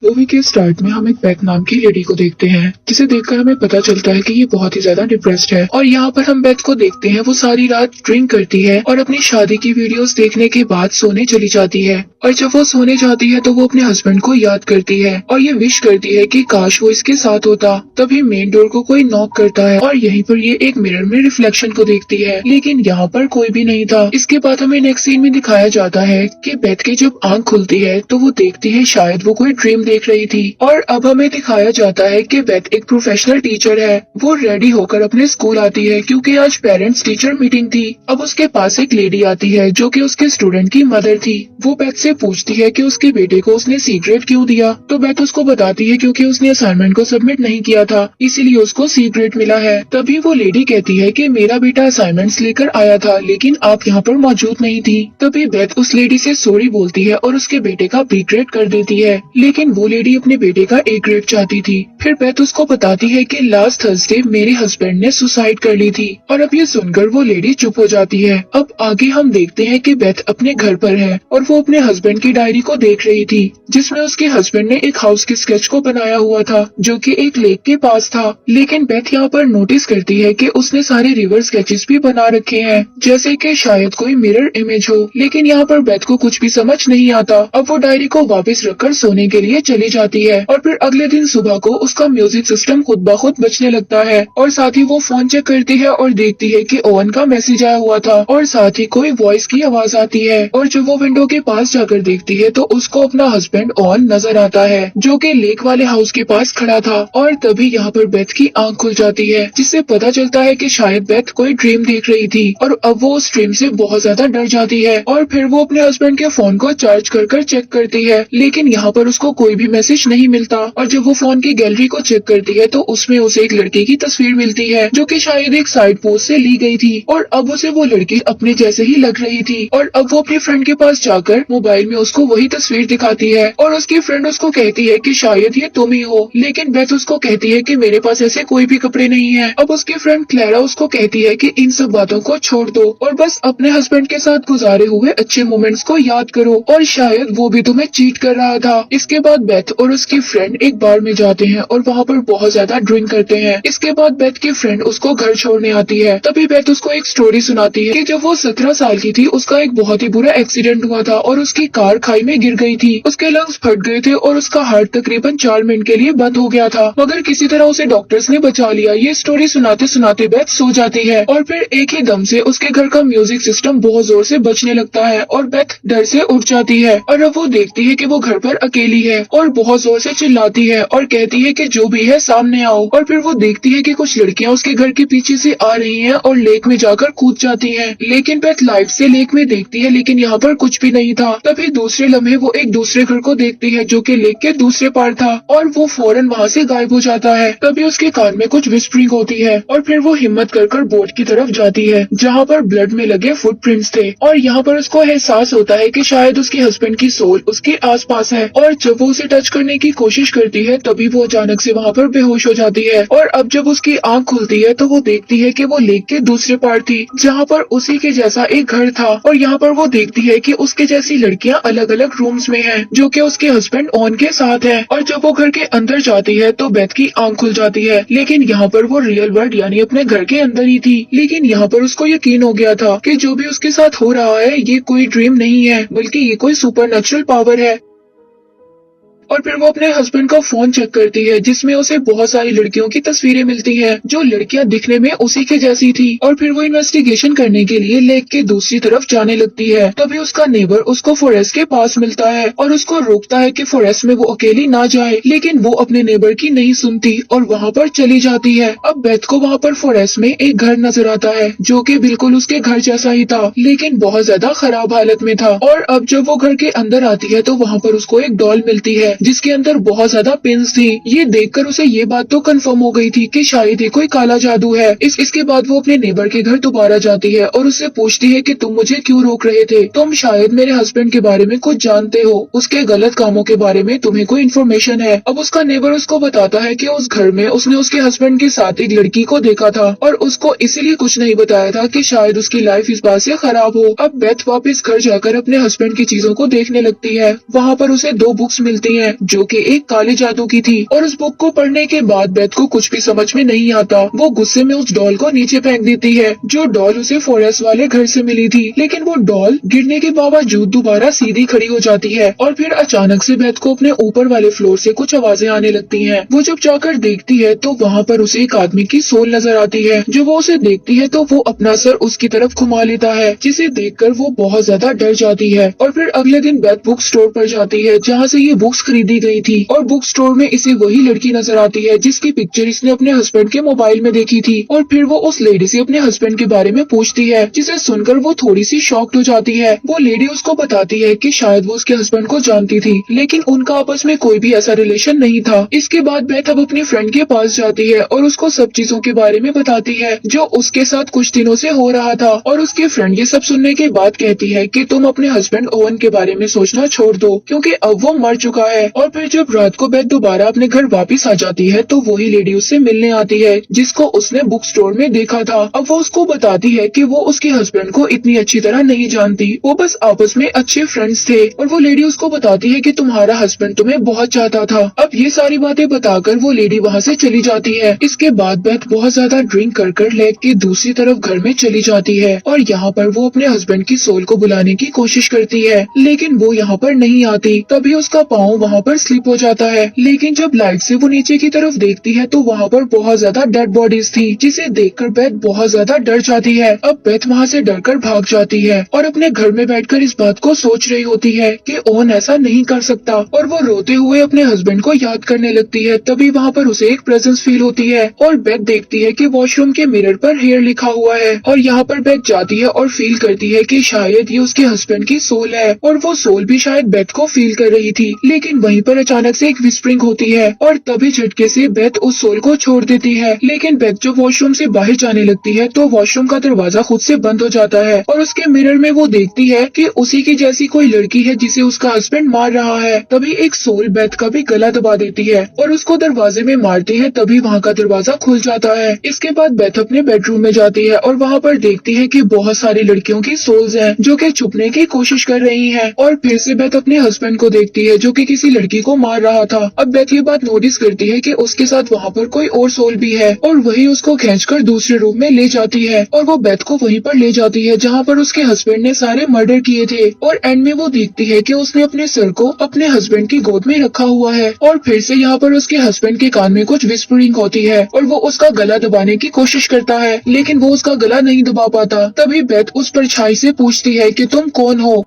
Movie के start में हम एक बेथ नाम की लेडी को देखते हैं, जिसे देखकर हमें पता चलता है कि ये बहुत ही ज्यादा डिप्रेस्ड है। और यहाँ पर हम बेथ को देखते हैं, वो सारी रात ड्रिंक करती है और अपनी शादी की वीडियोस देखने के बाद सोने चली जाती है। और जब वो सोने जाती है तो वो अपने हस्बैंड को याद करती है और ये विश करती है कि काश वो इसके साथ होता। तभी मेन डोर को कोई नॉक करता है और यहीं पर ये एक मिरर में रिफ्लेक्शन को देखती है, लेकिन यहाँ पर कोई भी नहीं था। इसके बाद हमें नेक्स्ट सीन में दिखाया जाता है कि बेथ की जब आंख खुलती है तो वो देखती है शायद वो कोई ड्रीम देख रही थी। और अब हमें दिखाया जाता है कि बेथ एक प्रोफेशनल टीचर है। वो रेडी होकर अपने स्कूल आती है क्योंकि आज पेरेंट्स टीचर मीटिंग थी। अब उसके पास एक लेडी आती है जो कि उसके स्टूडेंट की मदर थी। वो बेथ से पूछती है कि उसके बेटे को उसने सीक्रेट क्यों दिया, तो बेथ उसको बताती है क्योंकि उसने असाइनमेंट को सबमिट नहीं किया था, इसीलिए उसको सीक्रेट मिला है। तभी वो लेडी कहती है कि मेरा बेटा असाइनमेंट्स लेकर आया था लेकिन आप यहाँ पर मौजूद नहीं थी। तभी बेथ उस लेडी से सॉरी बोलती है और उसके बेटे का बी ग्रेड कर देती है, लेकिन वो लेडी अपने बेटे का ए ग्रेड चाहती थी। फिर बेथ उसको बताती है कि लास्ट थर्सडे मेरे हस्बैंड ने सुसाइड कर ली थी। और अब ये सुनकर वो लेडी चुप हो जाती है। अब आगे हम देखते हैं कि बेथ अपने घर पर है और वो अपने हस्बैंड की डायरी को देख रही थी, जिसमें उसके हस्बैंड ने एक हाउस के स्केच को बनाया हुआ था जो कि एक लेक के पास था। लेकिन बेथ यहाँ पर नोटिस करती है कि उसने सारे रिवर स्केचेस भी बना रखे हैं, जैसे कि शायद कोई मिरर इमेज हो। लेकिन यहाँ पर बेथ को कुछ भी समझ नहीं आता। अब वो डायरी को वापस रखकर सोने के लिए चली जाती है और फिर अगले दिन सुबह को उसका म्यूजिक सिस्टम खुद ब खुद बजने लगता है। और साथ ही वो फोन चेक करती है और देखती है कि ओवन का मैसेज आया हुआ था और साथ ही कोई वॉइस की आवाज आती है। और जब वो विंडो के पास जाकर देखती है तो उसको अपना हस्बैंड ओवन नजर आता है जो कि लेक वाले हाउस के पास खड़ा था। और तभी यहाँ पर बेथ की आंख खुल जाती है, जिससे पता चलता है कि शायद बेथ कोई ड्रीम देख रही थी। और अब वो उस ड्रीम से बहुत ज्यादा डर जाती है और फिर वो अपने हस्बैंड के फोन को चार्ज कर चेक करती है, लेकिन यहाँ पर उसको कोई भी मैसेज नहीं मिलता। और जब वो फोन की गैलरी को चेक करती है तो उसमें उसे एक लड़की की तस्वीर मिलती है जो कि शायद एक साइड पोस्ट से ली गई थी। और अब उसे वो लड़की अपने जैसे ही लग रही थी। और अब वो अपने फ्रेंड के पास जाकर मोबाइल में उसको वही तस्वीर दिखाती है और उसकी फ्रेंड उसको कहती है कि शायद ये तुम ही हो, लेकिन बेथ उसको कहती है कि मेरे पास ऐसे कोई भी कपड़े नहीं है। अब उसकी फ्रेंड क्लैरा उसको कहती है कि इन सब बातों को छोड़ दो और बस अपने हस्बैंड के साथ गुजारे हुए अच्छे मोमेंट्स को याद करो और शायद वो भी तुम्हें चीट कर रहा था। इसके बाद बेथ और उसकी फ्रेंड एक बार में जाते हैं और वहाँ पर बहुत ज्यादा ड्रिंक करते हैं। इसके बाद बेथ की फ्रेंड उसको घर छोड़ने आती है। तभी बेथ उसको एक स्टोरी सुनाती है कि जब वो 17 साल की थी उसका एक बहुत ही बुरा एक्सीडेंट हुआ था और उसकी कार खाई में गिर गई थी। उसके लंग्स फट गए थे और उसका हार्ट तकरीबन 4 मिनट के लिए बंद हो गया था, मगर किसी तरह उसे डॉक्टर्स ने बचा लिया। ये स्टोरी सुनाते सुनाते बेथ सो जाती है और फिर एक ही दम से उसके घर का म्यूजिक सिस्टम बहुत जोर से बजने लगता है और बेथ डर से उठ जाती है। और अब वो देखती है कि वो घर पर अकेली है और बहुत जोर से चिल्लाती है और कहती है कि जो भी है सामने आओ। और फिर वो देखती है कि कुछ लड़कियां उसके घर के पीछे से आ रही हैं और लेक में जाकर कूद जाती हैं। लेकिन बेथ लाइट से लेक में देखती है लेकिन यहाँ पर कुछ भी नहीं था। तभी दूसरे लम्हे वो एक दूसरे घर को देखती है जो कि लेक के दूसरे पार था और वो फौरन वहाँ से गायब हो जाता है। तभी उसके कान में कुछ विस्परिंग होती है और फिर वो हिम्मत कर बोट की तरफ जाती है जहाँ पर ब्लड में लगे फुटप्रिंट्स थे। और यहाँ पर उसको एहसास होता है कि शायद उसके हस्बैंड की सोल उसके आसपास है। और जब वो उसे टच करने की कोशिश करती है तभी वो अचानक से वहाँ पर बेहोश हो जाती है। और अब जब उसकी आंख खुलती है तो वो देखती है कि वो लेक के दूसरे पार थी जहाँ पर उसी के जैसा एक घर था। और यहाँ पर वो देखती है कि उसके जैसी लड़कियां अलग अलग रूम्स में हैं जो कि उसके हस्बैंड ऑन के साथ है। और जब वो घर के अंदर जाती है तो बेथ की आंख खुल जाती है, लेकिन यहाँ पर वो रियल वर्ल्ड यानी अपने घर के अंदर ही थी। लेकिन यहाँ पर उसको यकीन हो गया था कि जो भी उसके साथ हो रहा है ये कोई ड्रीम नहीं है बल्कि ये कोई सुपरनैचुरल पावर है। और फिर वो अपने हस्बैंड का फोन चेक करती है जिसमें उसे बहुत सारी लड़कियों की तस्वीरें मिलती हैं जो लड़कियां दिखने में उसी के जैसी थी। और फिर वो इन्वेस्टिगेशन करने के लिए लेक के दूसरी तरफ जाने लगती है। तभी उसका नेबर उसको फॉरेस्ट के पास मिलता है और उसको रोकता है कि फॉरेस्ट में वो अकेली ना जाए, लेकिन वो अपने नेबर की नहीं सुनती और वहाँ पर चली जाती है। अब बेथ को वहाँ पर फॉरेस्ट में एक घर नजर आता है जो कि बिल्कुल उसके घर जैसा ही था लेकिन बहुत ज्यादा खराब हालत में था। और अब जब वो घर के अंदर आती है तो वहाँ पर उसको एक डॉल मिलती है जिसके अंदर बहुत ज्यादा पिन्स थी। ये देखकर उसे ये बात तो कंफर्म हो गई थी कि शायद ये कोई काला जादू है। इसके बाद वो अपने नेबर के घर दोबारा जाती है और उससे पूछती है कि तुम मुझे क्यों रोक रहे थे, तुम शायद मेरे हस्बैंड के बारे में कुछ जानते हो, उसके गलत कामों के बारे में तुम्हें कोई इन्फॉर्मेशन है। अब उसका नेबर उसको बताता है कि उस घर में उसने उसके हस्बैंड के साथ एक लड़की को देखा था और उसको इसीलिए कुछ नहीं बताया था कि शायद उसकी लाइफ इस बात से खराब हो। अब बेथ वापस घर जाकर अपने हस्बैंड की चीजों को देखने लगती है। वहाँ पर उसे 2 बुक्स मिलती हैं है जो कि एक काले जादू की थी। और उस बुक को पढ़ने के बाद बेथ को कुछ भी समझ में नहीं आता। वो गुस्से में उस डॉल को नीचे फेंक देती है जो डॉल उसे फॉरेस्ट वाले घर से मिली थी। लेकिन वो डॉल गिरने के बावजूद दोबारा सीधी खड़ी हो जाती है और फिर अचानक से बेथ को अपने ऊपर वाले फ्लोर से कुछ आवाजें आने लगती हैं। वो जब जाकर देखती है तो वहाँ पर उसे एक आदमी की सोल नजर आती है। जो वो उसे देखती है तो वो अपना सर उसकी तरफ घुमा लेता है, जिसे देखकर वो बहुत ज्यादा डर जाती है। और फिर अगले दिन बेथ बुक स्टोर पर जाती है जहाँ से ये बुक्स खरीदी गई थी। और बुक स्टोर में इसे वही लड़की नजर आती है जिसकी पिक्चर इसने अपने हस्बैंड के मोबाइल में देखी थी। और फिर वो उस लेडी से अपने हस्बैंड के बारे में पूछती है, जिसे सुनकर वो थोड़ी सी शॉक्ड हो जाती है। वो लेडी उसको बताती है कि शायद वो उसके हस्बैंड को जानती थी, लेकिन उनका आपस में कोई भी ऐसा रिलेशन नहीं था। इसके बाद बेथ अब अपनी फ्रेंड के पास जाती है और उसको सब चीजों के बारे में बताती है जो उसके साथ कुछ दिनों से हो रहा था। और उसके फ्रेंड ये सब सुनने के बाद कहती है कि तुम अपने हस्बैंड ओवन के बारे में सोचना छोड़ दो, क्योंकि अब वो मर चुका है। और फिर जब रात को बेथ दोबारा अपने घर वापस आ जाती है तो वही लेडी उससे मिलने आती है जिसको उसने बुक स्टोर में देखा था। अब वो उसको बताती है कि वो उसके हस्बैंड को इतनी अच्छी तरह नहीं जानती, वो बस आपस में अच्छे फ्रेंड्स थे। और वो लेडी उसको बताती है कि तुम्हारा हस्बैंड तुम्हें बहुत चाहता था। अब ये सारी बातें बताकर वो लेडी वहाँ से चली जाती है। इसके बाद बेथ बहुत ज्यादा ड्रिंक कर लेक के दूसरी तरफ घर में चली जाती है और यहाँ पर वो अपने हस्बैंड की सोल को बुलाने की कोशिश करती है, लेकिन वो यहाँ पर नहीं आती। तभी उसका पाँव वहाँ पर स्लिप हो जाता है। लेकिन जब लाइट से वो नीचे की तरफ देखती है तो वहाँ पर बहुत ज्यादा डेड बॉडीज थी, जिसे देखकर बेथ बहुत ज्यादा डर जाती है। अब बेथ वहाँ से डरकर भाग जाती है और अपने घर में बैठकर इस बात को सोच रही होती है कि ओवन ऐसा नहीं कर सकता। और वो रोते हुए अपने हस्बैंड को याद करने लगती है। तभी वहाँ पर उसे एक प्रेजेंस फील होती है और बेथ देखती है कि वॉशरूम के मिरर पर हेयर लिखा हुआ है। और यहाँ पर बेथ जाती है और फील करती है कि शायद ये उसके हस्बैंड की सोल है। और वो सोल भी शायद बेथ को फील कर रही थी। लेकिन वहीं पर अचानक से एक विस्परिंग होती है और तभी झटके से बेथ उस सोल को छोड़ देती है। लेकिन बेथ जब वॉशरूम से बाहर जाने लगती है तो वॉशरूम का दरवाजा खुद से बंद हो जाता है और उसके मिरर में वो देखती है कि उसी की जैसी कोई लड़की है जिसे उसका हस्बैंड मार रहा है। तभी एक सोल बेथ का भी गला दबा देती है और उसको दरवाजे में मारती है। तभी वहाँ का दरवाजा खुल जाता है। इसके बाद बेथ अपने बेडरूम में जाती है और वहाँ पर देखती है कि बहुत सारी लड़कियों की सोल्स हैं जो कि छुपने की कोशिश कर रही हैं। और फिर से बेथ अपने हस्बैंड को देखती है जो कि किसी लड़की को मार रहा था। अब बेथ ये बात नोटिस करती है कि उसके साथ वहाँ पर कोई और सोल भी है और वही उसको खींचकर दूसरे रूम में ले जाती है। और वो बेथ को वहीं पर ले जाती है जहाँ पर उसके हस्बैंड ने सारे मर्डर किए थे। और एंड में वो देखती है कि उसने अपने सर को अपने हस्बैंड की गोद में रखा हुआ है। और फिर से यहाँ पर उसके हस्बैंड के कान में कुछ विस्परिंग होती है और वो उसका गला दबाने की कोशिश करता है, लेकिन वो उसका गला नहीं दबा पाता। तभी बेथ उस परछाई से पूछती है कि तुम कौन हो।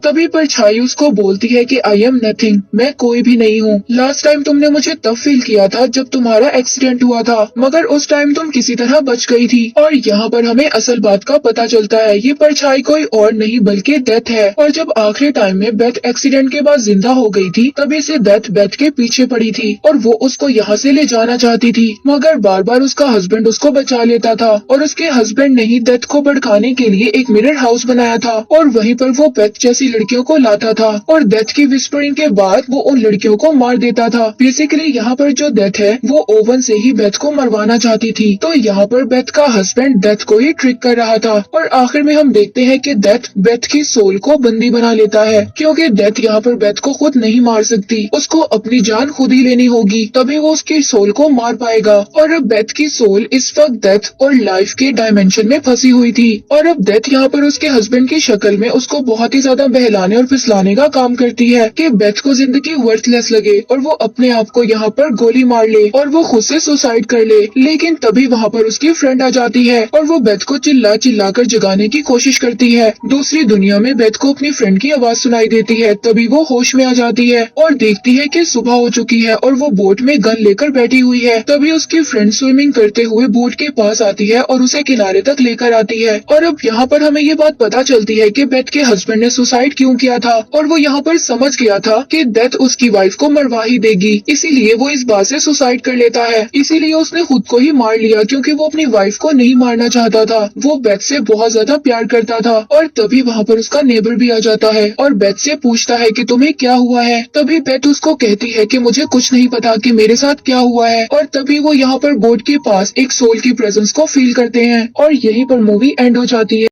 तभी परछाई उसको बोलती है कि आई एम नथिंग, मैं कोई भी नहीं हूँ। लास्ट टाइम तुमने मुझे तब फील किया था जब तुम्हारा एक्सीडेंट हुआ था, मगर उस टाइम तुम किसी तरह बच गई थी। और यहाँ पर हमें असल बात का पता चलता है, ये परछाई कोई और नहीं बल्कि डेथ है। और जब आखिरी टाइम में बेथ एक्सीडेंट के बाद जिंदा हो गई थी तभी से डेथ बेथ के पीछे पड़ी थी और वो उसको यहाँ से ले जाना चाहती थी, मगर बार बार उसका हस्बैंड उसको बचा लेता था। और उसके हस्बैंड ने ही डेथ को भड़काने के लिए एक मिरर हाउस बनाया था और वहीं पर वो बेथ जैसी लड़कियों को लाता था और डेथ की विस्परिंग के बाद वो उन लड़कियों को मार देता था। बेसिकली यहाँ पर जो डेथ है वो ओवन से ही बेथ को मरवाना चाहती थी। तो यहाँ पर बेथ का हस्बैंड डेथ को ही ट्रिक कर रहा था और आखिर में हम देखते हैं कि डेथ बेथ की सोल को बंदी बना लेता है, क्योंकि डेथ यहाँ पर बेथ को खुद नहीं मार सकती, उसको अपनी जान खुद ही लेनी होगी, तभी वो उसकी सोल को मार पाएगा। और अब बेथ की सोल इस वक्त डेथ और लाइफ के डायमेंशन में फंसी हुई थी और अब डेथ यहाँ पर उसके हस्बैंड की शक्ल में उसको बहुत ही ज्यादा बहलाने और फिसलाने का काम करती है कि बेथ को जिंदगी वर्थलेस लगे और वो अपने आप को यहाँ पर गोली मार ले और वो खुद से सुसाइड कर ले। लेकिन तभी वहाँ पर उसकी फ्रेंड आ जाती है और वो बेथ को चिल्ला चिल्ला कर जगाने की कोशिश करती है। दूसरी दुनिया में बेथ को अपनी फ्रेंड की आवाज सुनाई देती है। तभी वो होश में आ जाती है और देखती है कि सुबह हो चुकी है और वो बोट में गन लेकर बैठी हुई है। तभी उसकी फ्रेंड स्विमिंग करते हुए बोट के पास आती है और उसे किनारे तक लेकर आती है। और अब यहाँ पर हमें ये बात पता चलती है कि बेथ के हस्बैंड ने सुसाइड क्यों किया था और वो यहाँ पर समझ गया था कि डेथ उसकी वाइफ को मरवा ही देगी, इसीलिए वो इस बात से सुसाइड कर लेता है। इसीलिए उसने खुद को ही मार लिया क्योंकि वो अपनी वाइफ को नहीं मारना चाहता था। वो बेथ से बहुत ज्यादा प्यार करता था। और तभी वहाँ पर उसका नेबर भी आ जाता है और बेथ से पूछता है कि तुम्हें क्या हुआ है। तभी बेथ उसको कहती है कि मुझे कुछ नहीं पता कि मेरे साथ क्या हुआ है। और तभी वो यहाँ पर बोट के पास एक सोल की प्रेजेंस को फील करते हैं और यहीं पर मूवी एंड हो जाती है।